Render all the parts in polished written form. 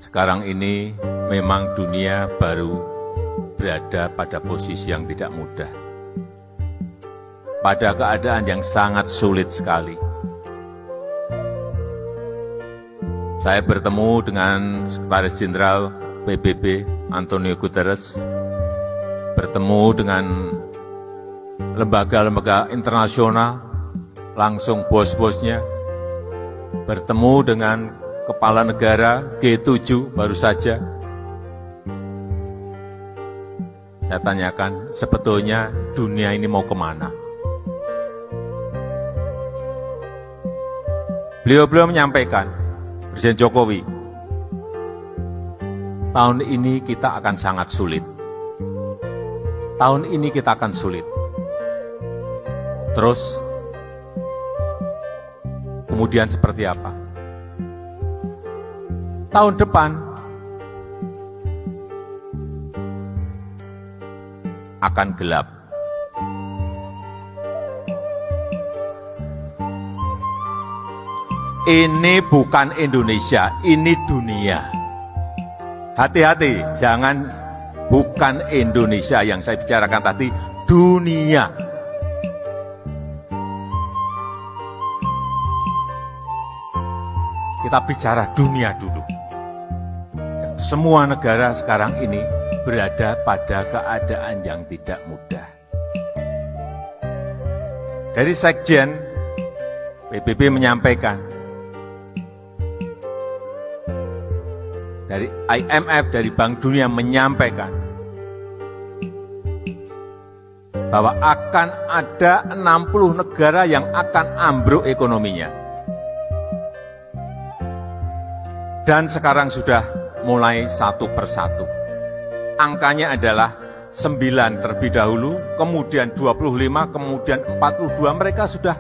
Sekarang ini memang dunia baru berada pada posisi yang tidak mudah, pada keadaan yang sangat sulit sekali. Saya bertemu dengan Sekretaris Jenderal PBB Antonio Guterres, bertemu dengan lembaga-lembaga internasional, langsung bos-bosnya, bertemu dengan Kepala Negara G7 baru saja. Saya tanyakan, sebetulnya dunia ini mau kemana? Beliau menyampaikan, Presiden Jokowi, tahun ini kita akan sangat sulit. Tahun ini kita akan sulit. Terus, kemudian seperti apa? Tahun depan akan gelap. Ini bukan Indonesia, ini dunia. Hati-hati, jangan bukan Indonesia yang saya bicarakan tadi, dunia. Kita bicara dunia dulu. Semua negara sekarang ini berada pada keadaan yang tidak mudah. Dari Sekjen, PBB menyampaikan, dari IMF, dari Bank Dunia menyampaikan, bahwa akan ada 60 negara yang akan ambruk ekonominya. Dan sekarang sudah mulai satu persatu. Angkanya adalah 9 terlebih dahulu, kemudian 25, kemudian 42. Mereka sudah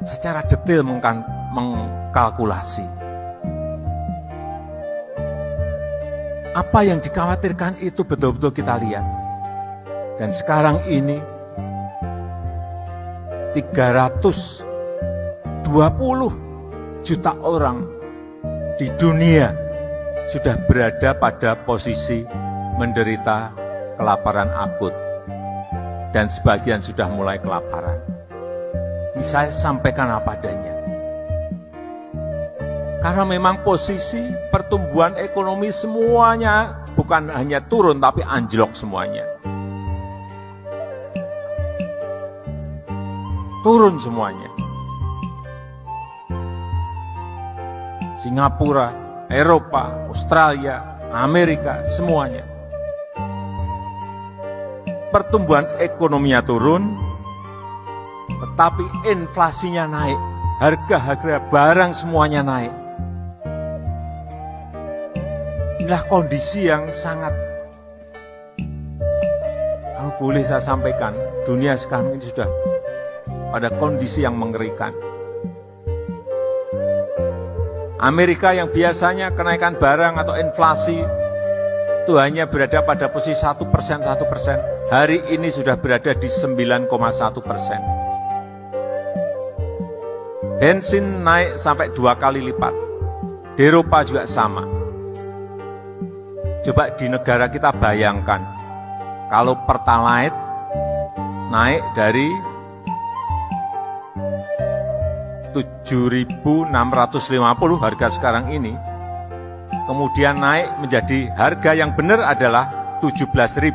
secara detail mengkalkulasi. Apa yang dikhawatirkan itu betul-betul kita lihat. Dan sekarang ini 320 juta orang di dunia sudah berada pada posisi menderita kelaparan akut, dan sebagian sudah mulai kelaparan. Ini saya sampaikan apa adanya. Karena memang posisi pertumbuhan ekonomi semuanya bukan hanya turun, tapi anjlok semuanya. Turun semuanya. Singapura, Eropa, Australia, Amerika, semuanya. Pertumbuhan ekonominya turun, tetapi inflasinya naik, harga-harga barang semuanya naik. Inilah kondisi yang sangat, kalau boleh saya sampaikan, dunia sekarang ini sudah pada kondisi yang mengerikan. Amerika yang biasanya kenaikan barang atau inflasi itu hanya berada pada posisi 1%, hari ini sudah berada di 9,1%. Bensin naik sampai 2 kali lipat. Di Eropa juga sama. Coba di negara kita bayangkan, kalau Pertalite naik dari 7.650 harga sekarang ini, kemudian naik menjadi harga yang benar adalah 17.100,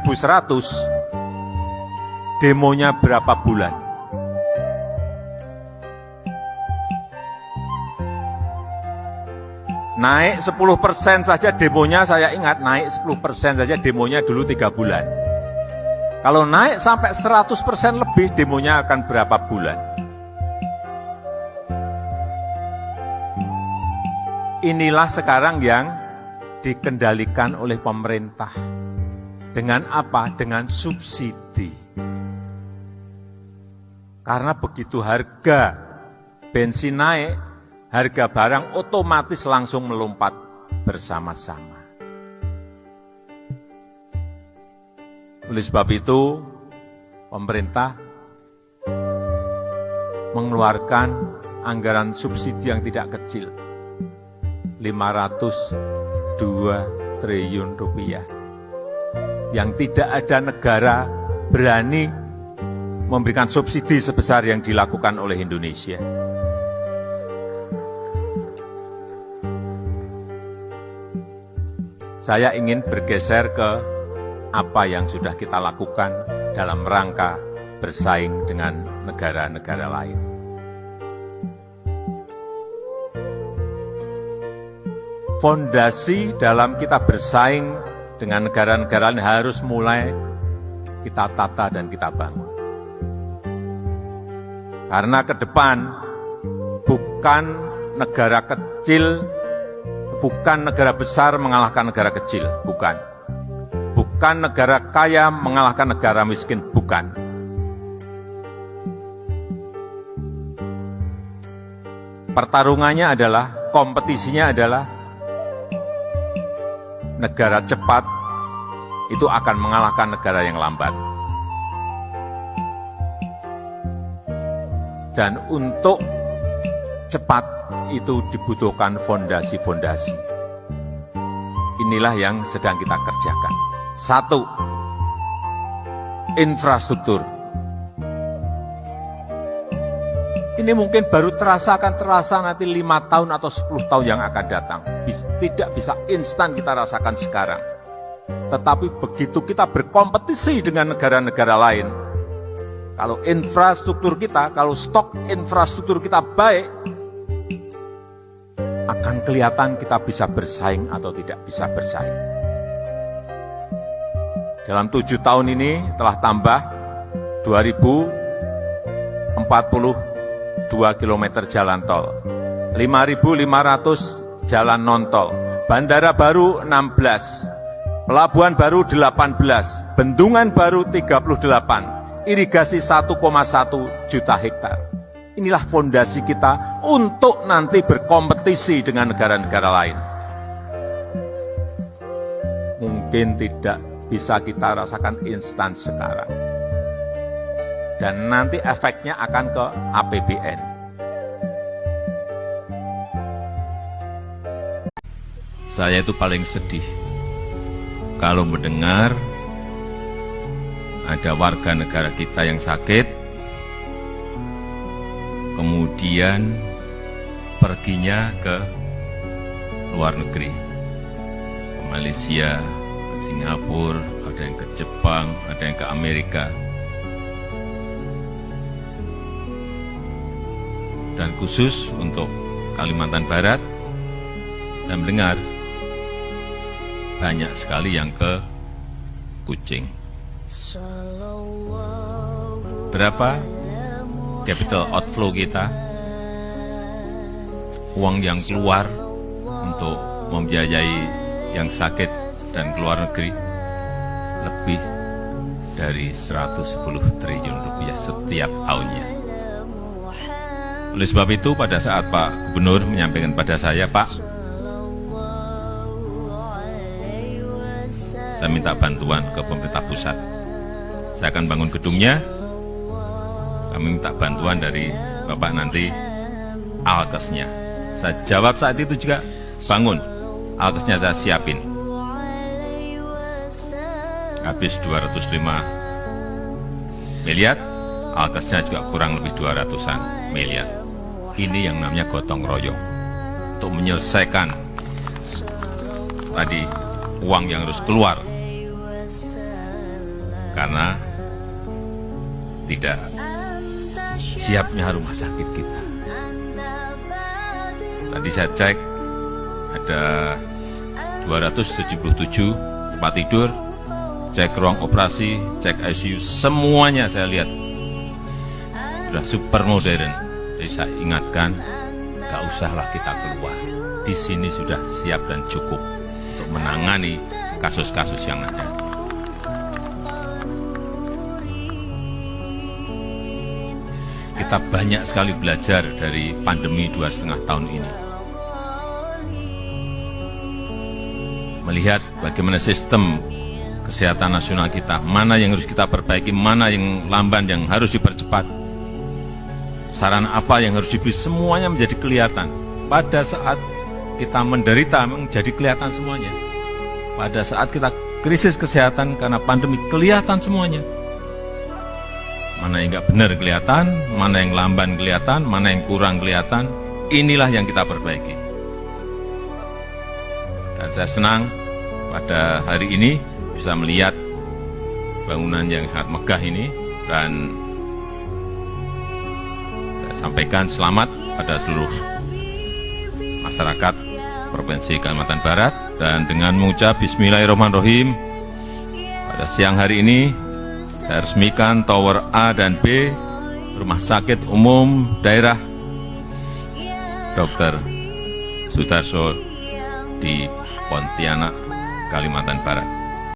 demonya berapa bulan? Naik 10% saja demonya, saya ingat naik 10% saja demonya dulu 3 bulan. Kalau naik sampai 100% lebih, demonya akan berapa bulan? Inilah sekarang yang dikendalikan oleh pemerintah. Dengan apa? Dengan subsidi. Karena begitu harga bensin naik, harga barang otomatis langsung melompat bersama-sama. Oleh sebab itu, pemerintah mengeluarkan anggaran subsidi yang tidak kecil, 500 2 triliun rupiah. Yang tidak ada negara berani memberikan subsidi sebesar yang dilakukan oleh Indonesia. Saya ingin bergeser ke apa yang sudah kita lakukan dalam rangka bersaing dengan negara-negara lain. Fondasi dalam kita bersaing dengan negara-negara lain harus mulai kita tata dan kita bangun. Karena ke depan bukan negara kecil, bukan negara besar mengalahkan negara kecil, bukan. Bukan negara kaya mengalahkan negara miskin, bukan. Pertarungannya adalah, kompetisinya adalah negara cepat itu akan mengalahkan negara yang lambat. Dan untuk cepat itu dibutuhkan fondasi-fondasi. Inilah yang sedang kita kerjakan. 1. Infrastruktur. Ini mungkin baru akan terasa nanti 5 tahun atau 10 tahun yang akan datang. Tidak bisa instan kita rasakan sekarang. Tetapi begitu kita berkompetisi dengan negara-negara lain, kalau infrastruktur kita, kalau stok infrastruktur kita baik, akan kelihatan kita bisa bersaing atau tidak bisa bersaing. Dalam 7 tahun ini telah tambah 2.042 km jalan tol, 5.500 jalan non-tol, bandara baru 16, pelabuhan baru 18, bendungan baru 38, irigasi 1,1 juta hektar. Inilah fondasi kita untuk nanti berkompetisi dengan negara-negara lain. Mungkin tidak bisa kita rasakan instan sekarang. Dan nanti efeknya akan ke APBN. Saya itu paling sedih kalau mendengar ada warga negara kita yang sakit, kemudian perginya ke luar negeri, ke Malaysia, ke Singapura, ada yang ke Jepang, ada yang ke Amerika. Dan khusus untuk Kalimantan Barat, dan mendengar banyak sekali yang ke Kucing. Berapa capital outflow kita, uang yang keluar untuk membiayai yang sakit dan keluar negeri, lebih dari 110 triliun rupiah setiap tahunnya. Oleh sebab itu, pada saat Pak Gubernur menyampaikan pada saya, Pak, saya minta bantuan ke pemerintah pusat. Saya akan bangun gedungnya, kami minta bantuan dari Bapak nanti alkesnya. Saya jawab saat itu juga, bangun, alkesnya saya siapin. Habis 205 miliar, alkesnya juga kurang lebih 200-an miliar. Ini yang namanya gotong royong untuk menyelesaikan tadi uang yang harus keluar karena tidak siapnya rumah sakit kita. Tadi saya cek ada 277 tempat tidur, cek ruang operasi, cek ICU, semuanya saya lihat sudah super modern. Jadi saya ingatkan, gak usahlah kita keluar. Di sini sudah siap dan cukup untuk menangani kasus-kasus yang ada. Kita banyak sekali belajar dari pandemi 2,5 tahun ini. Melihat bagaimana sistem kesehatan nasional kita, mana yang harus kita perbaiki, mana yang lamban, yang harus dipercepat. Sarana apa yang harus diberi, semuanya menjadi kelihatan pada saat kita menderita memang jadi kelihatan semuanya. Pada saat kita krisis kesehatan karena pandemi, kelihatan semuanya. Mana yang nggak benar kelihatan, mana yang lamban kelihatan, mana yang kurang kelihatan. Inilah yang kita perbaiki. Dan saya senang pada hari ini bisa melihat bangunan yang sangat megah ini, dan saya sampaikan selamat pada seluruh masyarakat Provinsi Kalimantan Barat. Dan dengan mengucap Bismillahirrahmanirrahim, pada siang hari ini saya resmikan Tower A dan B Rumah Sakit Umum Daerah Dr. Sudarso di Pontianak, Kalimantan Barat.